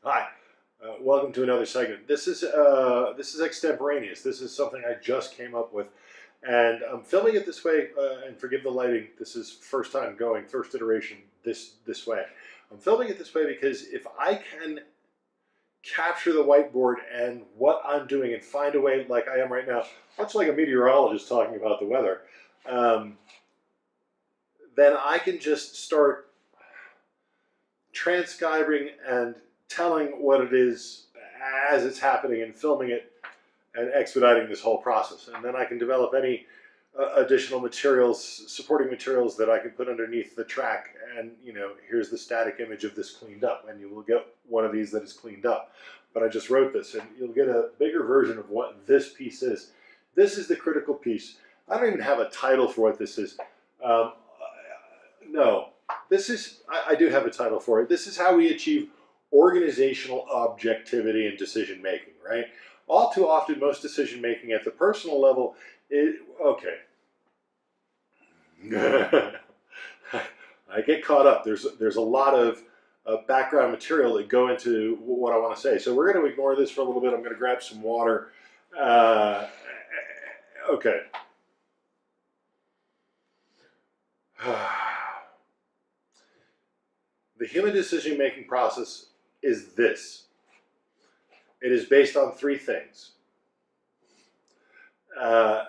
Hi, welcome to another segment. This is extemporaneous. This is something I just came up with, and I'm filming it this way. And forgive the lighting. This is first time going, first iteration. This way. I'm filming it this way because if I can capture the whiteboard and what I'm doing and find a way, like I am right now, much like a meteorologist talking about the weather, then I can just start transcribing and telling what it is as it's happening and filming it and expediting this whole process. And then I can develop any additional materials, supporting materials that I can put underneath the track. And, you know, here's the static image of this cleaned up, and you will get one of these that is cleaned up. But I just wrote this, and you'll get a bigger version of what this piece is. This is the critical piece. I don't even have a title for what this is. No, this is, I do have a title for it. This is how we achieve organizational objectivity in decision making, right? All too often, most decision making at the personal level is, okay. I get caught up. There's a lot of background material that go into what I want to say. So we're going to ignore this for a little bit. I'm going to grab some water. Okay. The human decision-making process is this. It is based on three things. I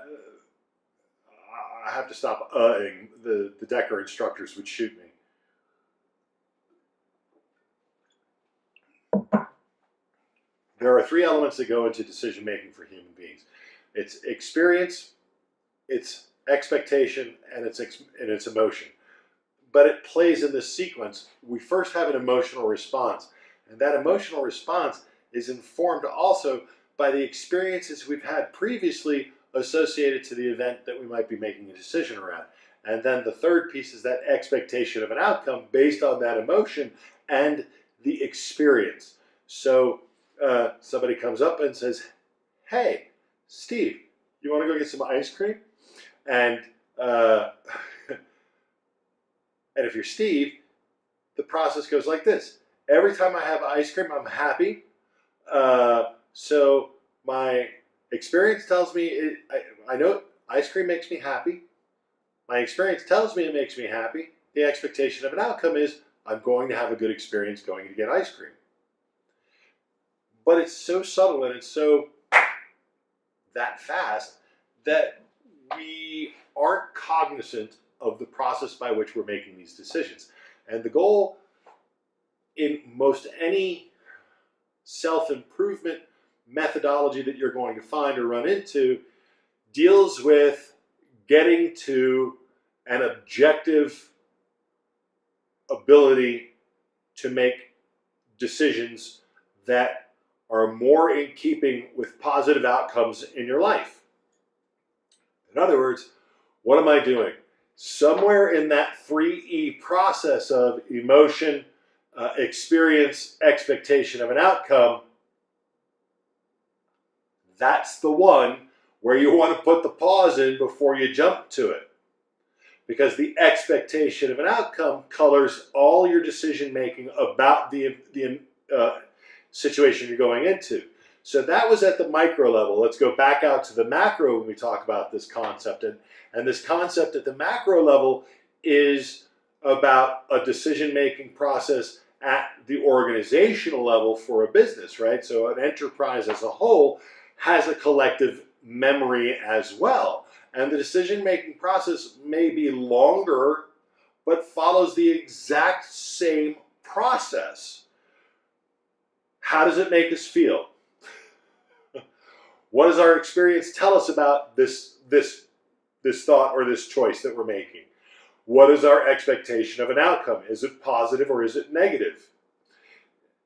have to stop the Decker instructors would shoot me. There are three elements that go into decision-making for human beings. It's experience, it's expectation, and it's emotion. But it plays in this sequence. We first have an emotional response, and that emotional response is informed also by the experiences we've had previously associated to the event that we might be making a decision around. And then the third piece is that expectation of an outcome based on that emotion and the experience. So somebody comes up and says, "Hey, Steve, you want to go get some ice cream?" And and if you're Steve, the process goes like this. Every time I have ice cream, I'm happy. So my experience tells me, I know ice cream makes me happy. My experience tells me it makes me happy. The expectation of an outcome is I'm going to have a good experience going to get ice cream. But it's so subtle and it's so that fast that we aren't cognizant of the process by which we're making these decisions. And the goal in most any self-improvement methodology that you're going to find or run into deals with getting to an objective ability to make decisions that are more in keeping with positive outcomes in your life. In other words, what am I doing? Somewhere in that 3E process of emotion, experience, expectation of an outcome, that's the one where you want to put the pause in before you jump to it. Because the expectation of an outcome colors all your decision making about the situation you're going into. So that was at the micro level. Let's go back out to the macro when we talk about this concept. And this concept at the macro level is about a decision-making process at the organizational level for a business, right? So an enterprise as a whole has a collective memory as well. And the decision-making process may be longer, but follows the exact same process. How does it make us feel? What does our experience tell us about this thought or this choice that we're making? What is our expectation of an outcome? Is it positive or is it negative?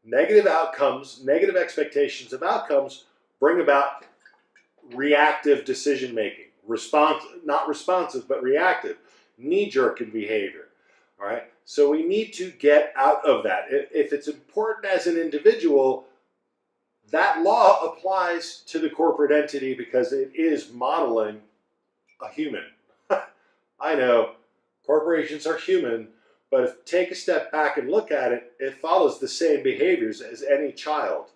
Negative outcomes, negative expectations of outcomes bring about reactive decision making. Not responsive, but reactive. Knee-jerk in behavior. All right? So we need to get out of that. If it's important as an individual, that law applies to the corporate entity because it is modeling a human. I know, corporations are human, But if take a step back and look at it, it follows the same behaviors as any child.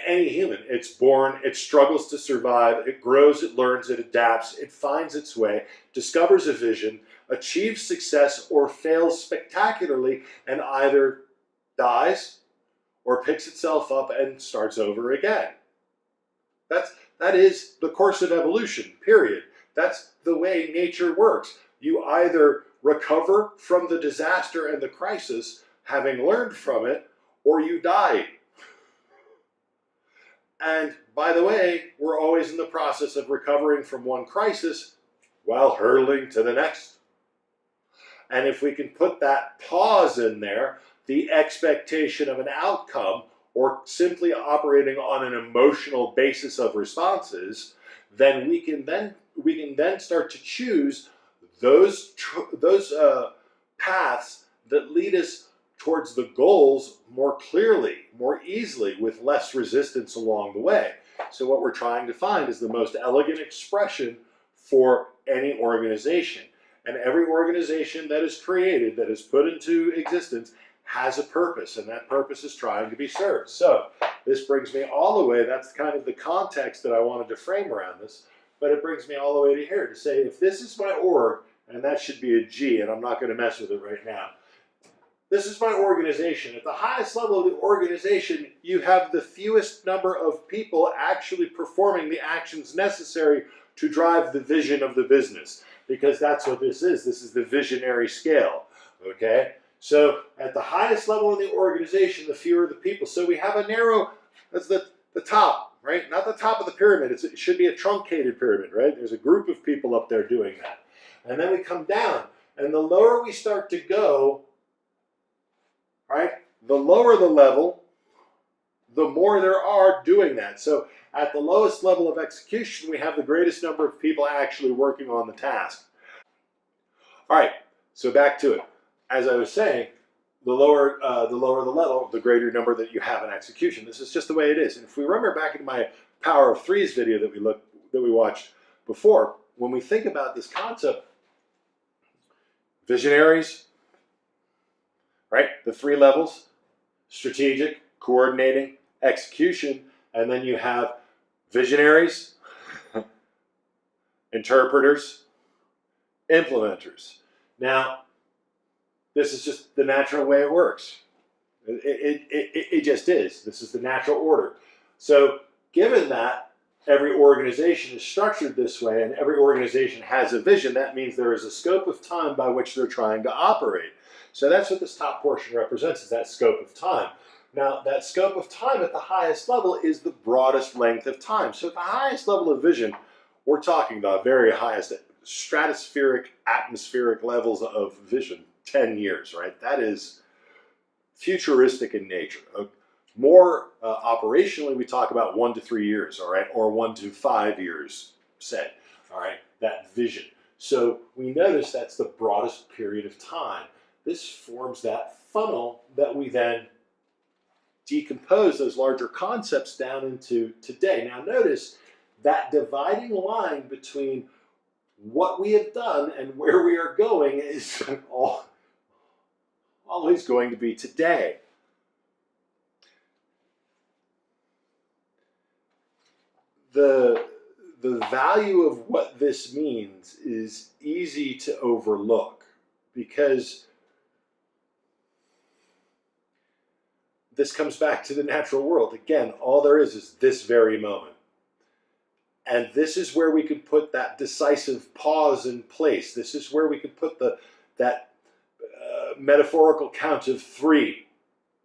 Any human. It's born, it struggles to survive, it grows, it learns, it adapts, it finds its way, discovers a vision, achieves success or fails spectacularly, and either dies or picks itself up and starts over again. That is the course of evolution, period. That's the way nature works. You either recover from the disaster and the crisis, having learned from it, or you die. And by the way, we're always in the process of recovering from one crisis while hurtling to the next. And if we can put that pause in there, the expectation of an outcome, or simply operating on an emotional basis of responses, then we can then start to choose those paths that lead us towards the goals more clearly, more easily, with less resistance along the way. So what we're trying to find is the most elegant expression for any organization. And every organization that is created, that is put into existence, has a purpose, and that purpose is trying to be served. So this brings me all the way, that's kind of the context that I wanted to frame around this, but it brings me all the way to here to say, if this is my org, and that should be a G, and I'm not going to mess with it right now. This is my organization. At the highest level of the organization, you have the fewest number of people actually performing the actions necessary to drive the vision of the business, because that's what this is. This is the visionary scale, okay? So at the highest level in the organization, the fewer the people. So we have a narrow, that's the top, right? Not the top of the pyramid. It should be a truncated pyramid, right? There's a group of people up there doing that. And then we come down, and the lower we start to go, right? The lower the level, the more there are doing that. So at the lowest level of execution, we have the greatest number of people actually working on the task. All right, so back to it. As I was saying, the lower the level, the greater number that you have in execution. This is just the way it is. And if we remember back in my Power of Threes video that we watched before, when we think about this concept, visionaries, right? The three levels: strategic, coordinating, execution, and then you have visionaries, interpreters, implementers. Now, this is just the natural way it works. It just is. This is the natural order. So given that every organization is structured this way and every organization has a vision, that means there is a scope of time by which they're trying to operate. So that's what this top portion represents, is that scope of time. Now, that scope of time at the highest level is the broadest length of time. So at the highest level of vision, we're talking about very highest stratospheric, atmospheric levels of vision. 10 years, right? That is futuristic in nature. More operationally, we talk about 1 to 3 years, all right? Or 1 to 5 years, say, all right? That vision. So we notice that's the broadest period of time. This forms that funnel that we then decompose those larger concepts down into today. Now notice that dividing line between what we have done and where we are going is always going to be today. The value of what this means is easy to overlook, because this comes back to the natural world. Again, all there is this very moment. And this is where we can put that decisive pause in place. This is where we can put that metaphorical count of 3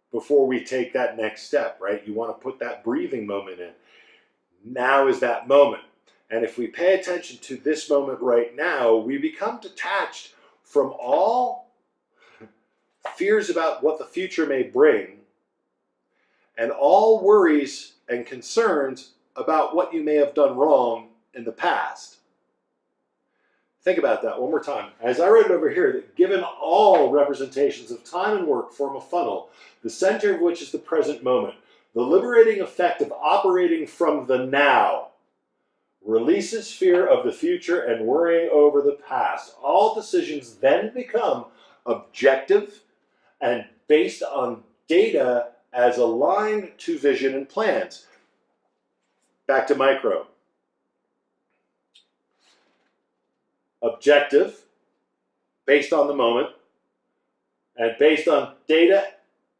before we take that next step, right? You want to put that breathing moment in. Now is that moment. And if we pay attention to this moment right now, we become detached from all fears about what the future may bring and all worries and concerns about what you may have done wrong in the past. Think about that one more time. As I wrote it over here, that given all representations of time and work form a funnel, the center of which is the present moment, the liberating effect of operating from the now releases fear of the future and worrying over the past. All decisions then become objective and based on data as aligned to vision and plans. Back to micro. Objective, based on the moment, and based on data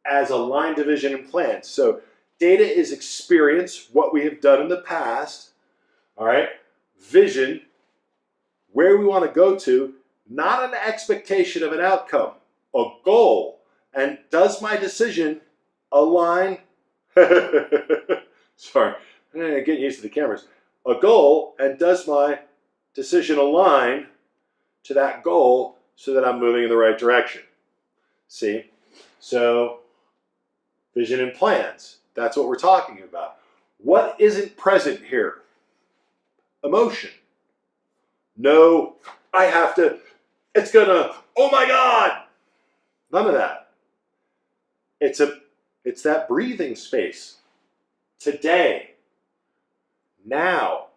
as aligned to vision and plans. So data is experience, what we have done in the past, all right? Vision, where we want to go to, not an expectation of an outcome, a goal. And does my decision align? Sorry, I'm getting used to the cameras. A goal, and does my decision align to that goal so that I'm moving in the right direction? See? So, vision and plans. That's what we're talking about. What isn't present here? Emotion. No, I have to, it's gonna, oh my God! None of that. It's that breathing space. Today. Now.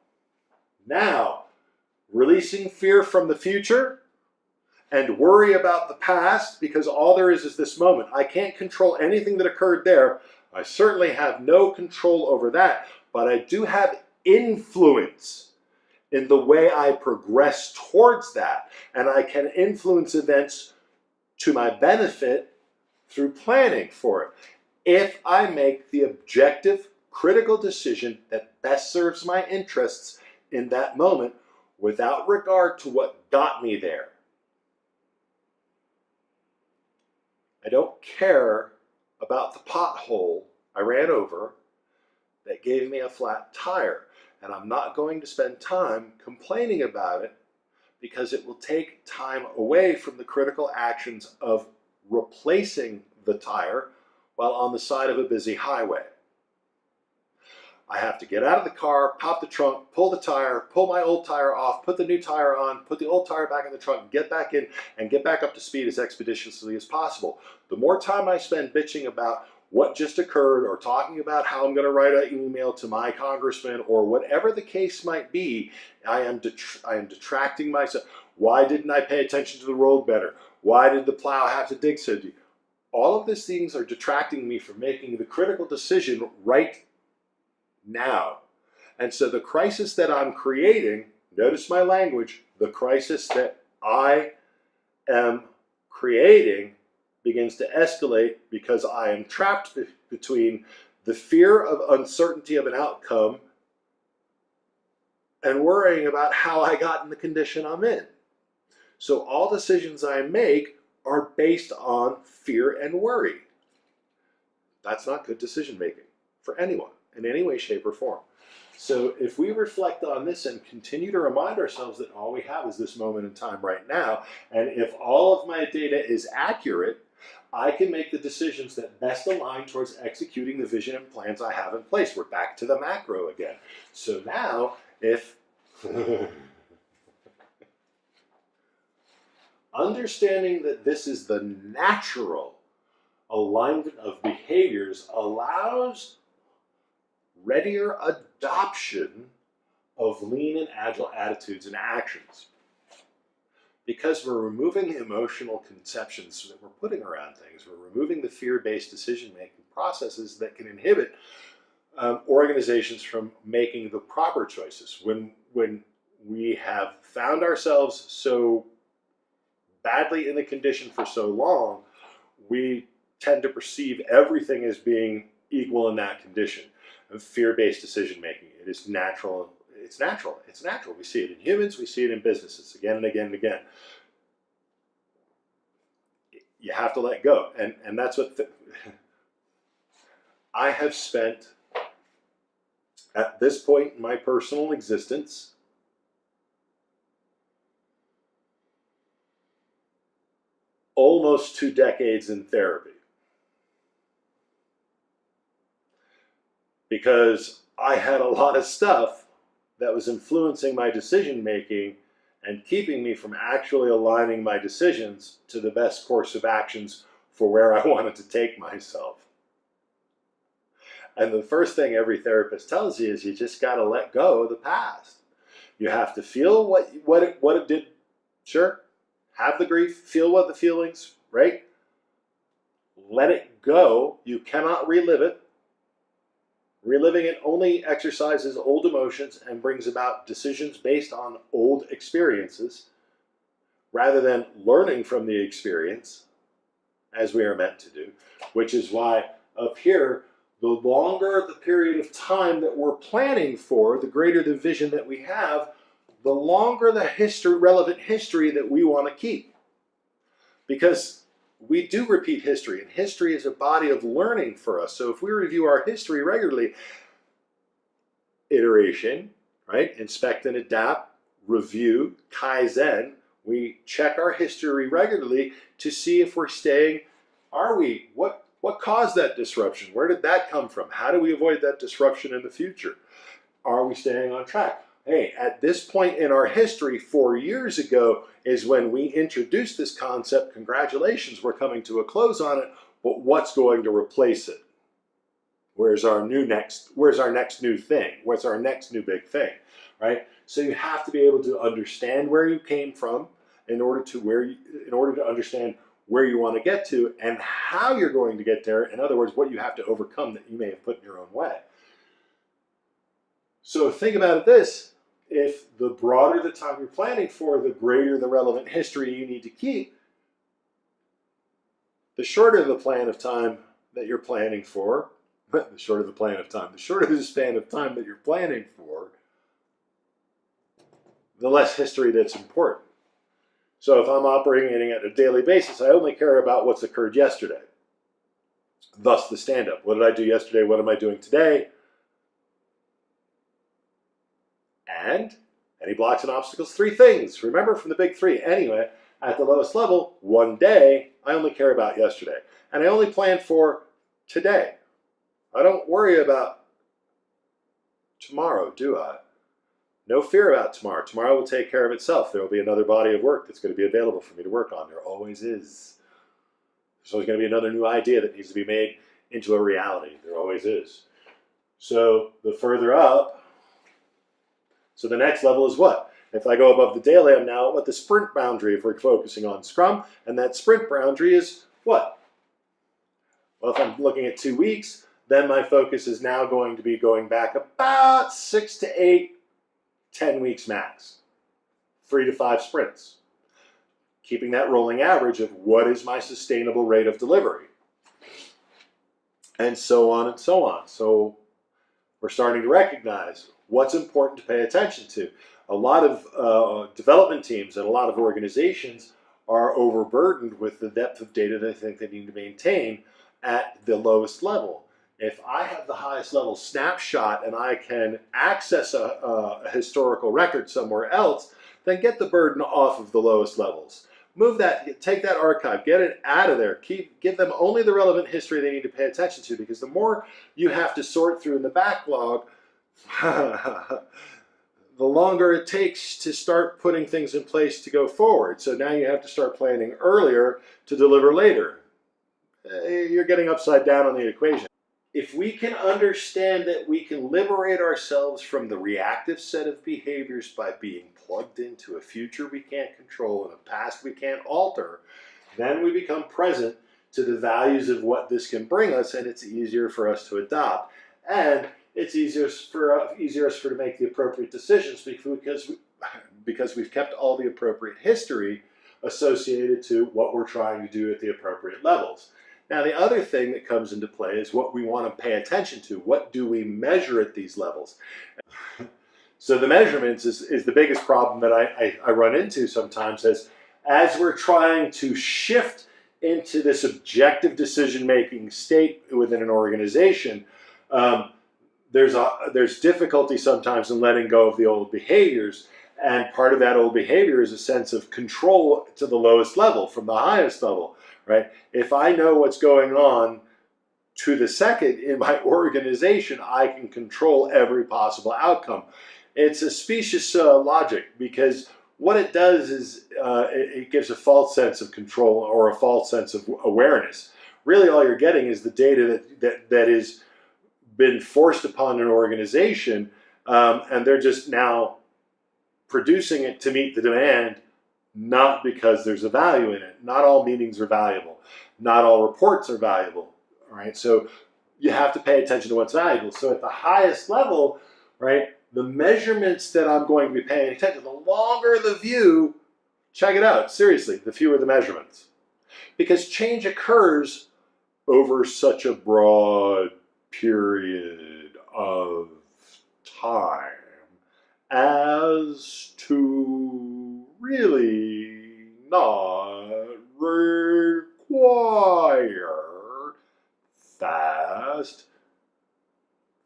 Releasing fear from the future and worry about the past, because all there is this moment. I can't control anything that occurred there. I certainly have no control over that, but I do have influence in the way I progress towards that. And I can influence events to my benefit through planning for it. If I make the objective, critical decision that best serves my interests in that moment without regard to what got me there. I don't care about the pothole I ran over that gave me a flat tire. And I'm not going to spend time complaining about it because it will take time away from the critical actions of replacing the tire while on the side of a busy highway. I have to get out of the car, pop the trunk, pull the tire, pull my old tire off, put the new tire on, put the old tire back in the trunk, get back in, and get back up to speed as expeditiously as possible. The more time I spend bitching about what just occurred or talking about how I'm going to write an email to my congressman or whatever the case might be, I am detracting myself. Why didn't I pay attention to the road better? Why did the plow have to dig so deep? All of these things are detracting me from making the critical decision right now. And so the crisis that I'm creating, notice my language, the crisis that I am creating begins to escalate because I am trapped between the fear of uncertainty of an outcome and worrying about how I got in the condition I'm in. So all decisions I make are based on fear and worry. That's not good decision making for anyone in any way, shape, or form. So if we reflect on this and continue to remind ourselves that all we have is this moment in time right now, and if all of my data is accurate, I can make the decisions that best align towards executing the vision and plans I have in place. We're back to the macro again. So now, if understanding that this is the natural alignment of behaviors allows readier adoption of lean and agile attitudes and actions. Because we're removing the emotional conceptions that we're putting around things, we're removing the fear-based decision-making processes that can inhibit organizations from making the proper choices. When we have found ourselves so badly in the condition for so long, we tend to perceive everything as being equal in that condition. And fear-based decision-making, it is natural. It's natural. It's natural. We see it in humans. We see it in businesses again and again and again. You have to let go. And that's what I have spent at this point in my personal existence almost 2 decades in therapy. Because I had a lot of stuff that was influencing my decision making and keeping me from actually aligning my decisions to the best course of actions for where I wanted to take myself. And the first thing every therapist tells you is you just got to let go of the past. You have to feel what it did. Sure, have the grief, feel what the feelings, right? Let it go. You cannot relive it. Reliving it only exercises old emotions and brings about decisions based on old experiences rather than learning from the experience, as we are meant to do, which is why up here, the longer the period of time that we're planning for, the greater the vision that we have, the longer the relevant history that we want to keep. Because we do repeat history, and history is a body of learning for us. So if we review our history regularly, iteration, right? Inspect and adapt, review, Kaizen, we check our history regularly to see if we're staying, are we? What caused that disruption? Where did that come from? How do we avoid that disruption in the future? Are we staying on track? Hey, at this point in our history, 4 years ago, is when we introduced this concept. Congratulations, we're coming to a close on it, but what's going to replace it? Where's our next new thing? What's our next new big thing, right? So you have to be able to understand where you came from in order to understand where you want to get to and how you're going to get there. In other words, what you have to overcome that you may have put in your own way. So think about this. If the broader the time you're planning for, the greater the relevant history you need to keep, the shorter the plan of time that you're planning for, the shorter the span of time that you're planning for, the less history that's important. So if I'm operating at a daily basis, I only care about what's occurred yesterday. Thus the stand-up. What did I do yesterday? What am I doing today? And any blocks and obstacles? 3 things. Remember from the big 3. Anyway, at the lowest level, one day, I only care about yesterday. And I only plan for today. I don't worry about tomorrow, do I? No fear about tomorrow. Tomorrow will take care of itself. There will be another body of work that's going to be available for me to work on. There always is. There's always going to be another new idea that needs to be made into a reality. There always is. So the further up, so the next level is what? If I go above the daily, I'm now at the sprint boundary if we're focusing on Scrum. And that sprint boundary is what? Well, if I'm looking at 2 weeks, then my focus is now going to be going back about 6 to 8, 10 weeks max. 3 to 5 sprints. Keeping that rolling average of what is my sustainable rate of delivery. And so on and so on. So we're starting to recognize what's important to pay attention to. A lot of development teams and a lot of organizations are overburdened with the depth of data they think they need to maintain at the lowest level. If I have the highest level snapshot and I can access a historical record somewhere else, then get the burden off of the lowest levels. Move that, take that archive, get it out of there. Give them only the relevant history they need to pay attention to, because the more you have to sort through in the backlog, the longer it takes to start putting things in place to go forward. So now you have to start planning earlier to deliver later. You're getting upside down on the equation. If we can understand that we can liberate ourselves from the reactive set of behaviors by being plugged into a future we can't control and a past we can't alter, then we become present to the values of what this can bring us, and it's easier for us to adopt. And it's easier for us to make the appropriate decisions because we've kept all the appropriate history associated to what we're trying to do at the appropriate levels. Now, the other thing that comes into play is what we want to pay attention to. What do we measure at these levels? So the measurements is the biggest problem that I run into sometimes as we're trying to shift into this objective decision-making state within an organization. There's difficulty sometimes in letting go of the old behaviors, and part of that old behavior is a sense of control to the lowest level from the highest level, right? If I know what's going on to the second in my organization, I can control every possible outcome. It's a specious logic, because what it does is it gives a false sense of control or a false sense of awareness. Really all you're getting is the data that is been forced upon an organization, and they're just now producing it to meet the demand, not because there's a value in it. Not all meetings are valuable. Not all reports are valuable. All right, so you have to pay attention to what's valuable. So at the highest level, right, the measurements that I'm going to be paying attention to, the longer the view, check it out, seriously, the fewer the measurements. Because change occurs over such a broad period of time as to really not require fast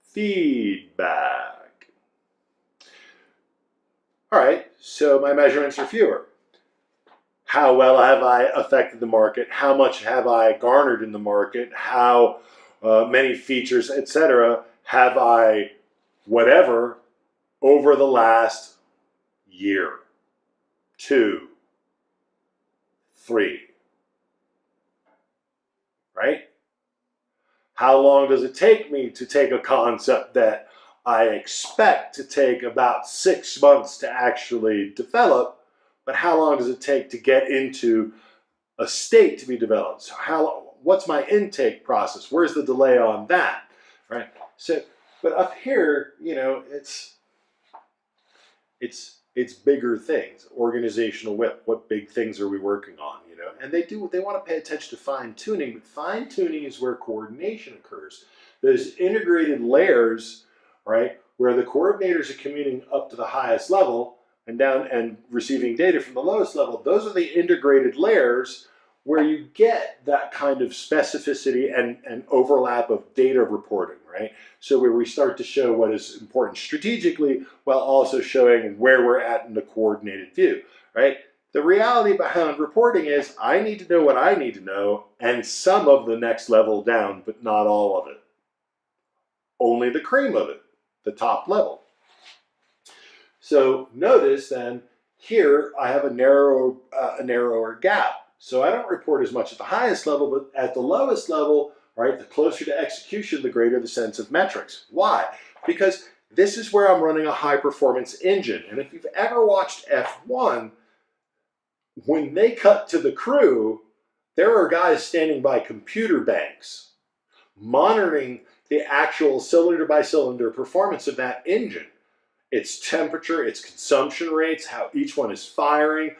feedback. All right, so my measurements are fewer. How well have I affected the market? How much have I garnered in the market? How many features, etc., have I whatever over the last year, 2, 3, right? How long does it take me to take a concept that I expect to take about 6 months to actually develop, but how long does it take to get into a state to be developed? So what's my intake process? Where's the delay on that, right? So, but up here, you know, it's bigger things. Organizational whip. What big things are we working on? You know, and they want to pay attention to fine tuning, but fine tuning is where coordination occurs. Those integrated layers, right, where the coordinators are commuting up to the highest level and down and receiving data from the lowest level. Those are the integrated layers where you get that kind of specificity and overlap of data reporting, right? So where we start to show what is important strategically while also showing where we're at in the coordinated view, right? The reality behind reporting is I need to know what I need to know and some of the next level down, but not all of it. Only the cream of it, the top level. So notice then here I have a narrower gap. So I don't report as much at the highest level, but at the lowest level, right, the closer to execution, the greater the sense of metrics. Why? Because this is where I'm running a high performance engine. And if you've ever watched F1, when they cut to the crew, there are guys standing by computer banks monitoring the actual cylinder by cylinder performance of that engine. Its temperature, its consumption rates, how each one is firing.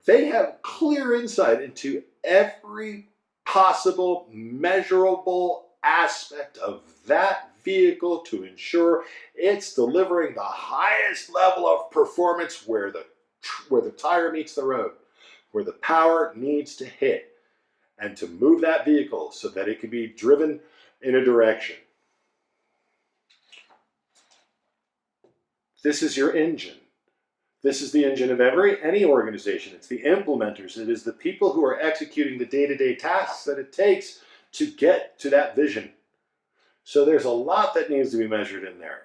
They have clear insight into every possible measurable aspect of that vehicle to ensure it's delivering the highest level of performance where the tire meets the road, where the power needs to hit, and to move that vehicle so that it can be driven in a direction. This is your engine. This is the engine of any organization. It's the implementers. It is the people who are executing the day-to-day tasks that it takes to get to that vision. So there's a lot that needs to be measured in there.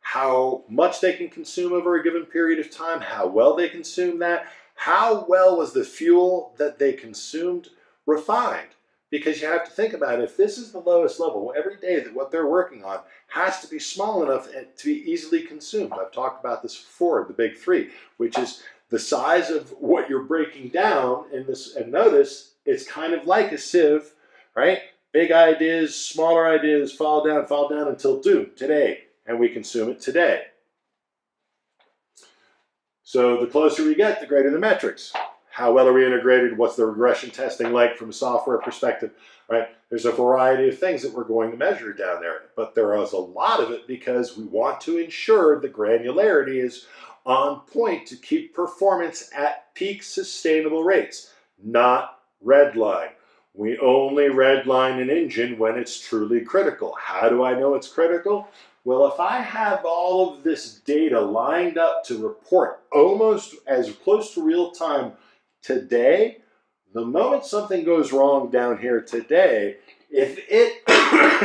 How much they can consume over a given period of time, how well they consume that, how well was the fuel that they consumed refined. Because you have to think about it, if this is the lowest level, every day that what they're working on has to be small enough to be easily consumed. I've talked about this before, the big three, which is the size of what you're breaking down in this. And notice, it's kind of like a sieve, right? Big ideas, smaller ideas, fall down until doom, today. And we consume it today. So the closer we get, the greater the metrics. How well are we integrated? What's the regression testing like from a software perspective, right? There's a variety of things that we're going to measure down there, but there is a lot of it because we want to ensure the granularity is on point to keep performance at peak sustainable rates, not redline. We only redline an engine when it's truly critical. How do I know it's critical? Well, if I have all of this data lined up to report almost as close to real time today, the moment something goes wrong down here today, if it,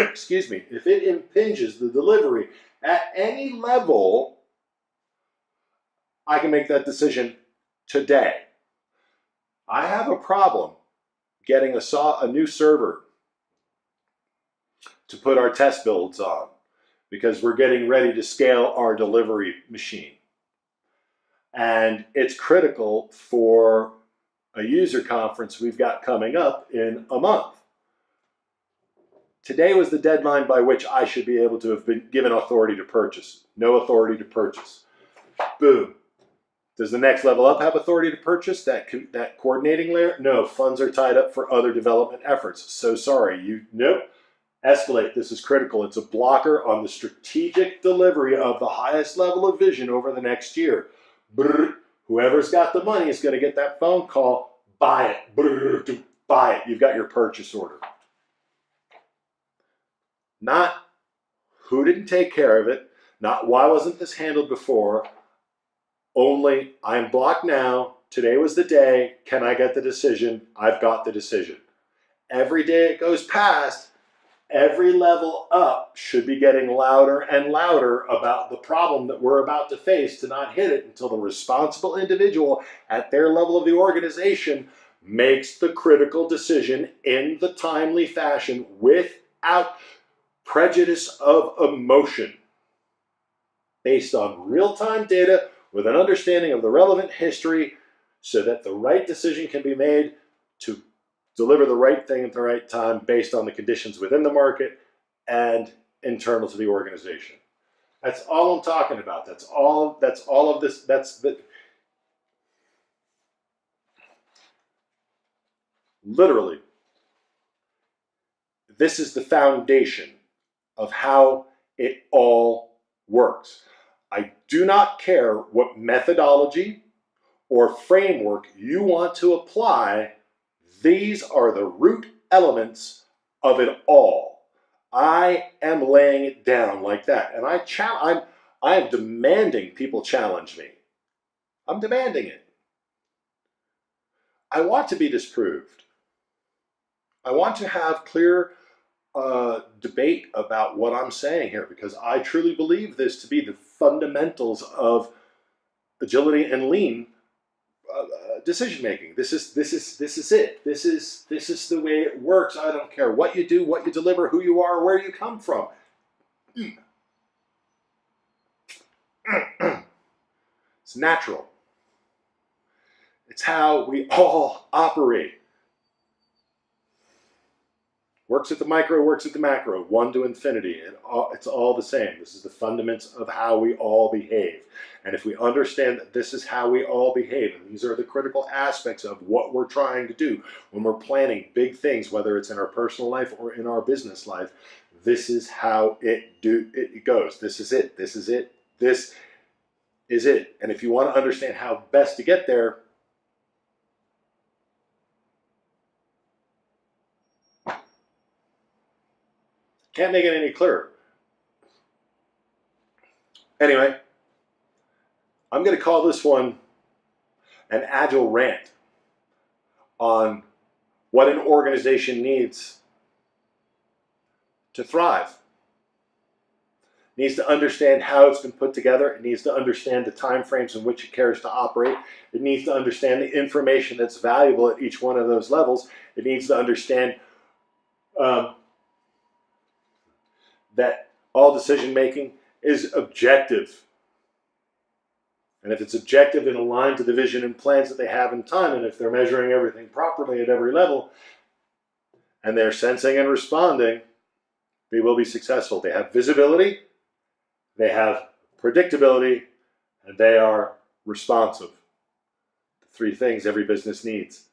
excuse me, if it impinges the delivery at any level, I can make that decision today. I have a problem getting a new server to put our test builds on because we're getting ready to scale our delivery machine. And it's critical for a user conference we've got coming up in a month. Today was the deadline by which I should be able to have been given authority to purchase. No authority to purchase. Boom. Does the next level up have authority to purchase, that coordinating layer? No, funds are tied up for other development efforts. So sorry, nope. Escalate, this is critical. It's a blocker on the strategic delivery of the highest level of vision over the next year. Brr, whoever's got the money is going to get that phone call. Buy it. Brr, buy it. You've got your purchase order. Not who didn't take care of it, not why wasn't this handled before, only I'm blocked now, today was the day, can I get the decision? I've got the decision. Every day it goes past, every level up should be getting louder and louder about the problem that we're about to face to not hit it until the responsible individual at their level of the organization makes the critical decision in the timely fashion without prejudice of emotion, based on real-time data with an understanding of the relevant history so that the right decision can be made to deliver the right thing at the right time based on the conditions within the market and internal to the organization. That's all I'm talking about. That's all of this. Literally, this is the foundation of how it all works. I do not care what methodology or framework you want to apply. These are the root elements of it all. I am laying it down like that. And I am demanding people challenge me. I'm demanding it. I want to be disproved. I want to have clear debate about what I'm saying here, because I truly believe this to be the fundamentals of agility and lean decision making. This is it. This is the way it works. I don't care what you do, what you deliver, who you are, where you come from. It's natural. It's how we all operate. Works at the micro, works at the macro, 1 to infinity. It's all the same. This is the fundamentals of how we all behave. And if we understand that this is how we all behave, and these are the critical aspects of what we're trying to do when we're planning big things, whether it's in our personal life or in our business life, this is how it goes. This is it. This is it. This is it. And if you want to understand how best to get there, can't make it any clearer. Anyway, I'm going to call this one an agile rant on what an organization needs to thrive. It needs to understand how it's been put together. It needs to understand the time frames in which it cares to operate. It needs to understand the information that's valuable at each one of those levels. It needs to understand that all decision making is objective. And if it's objective and aligned to the vision and plans that they have in time, and if they're measuring everything properly at every level, and they're sensing and responding, they will be successful. They have visibility, they have predictability, and they are responsive. The 3 things every business needs.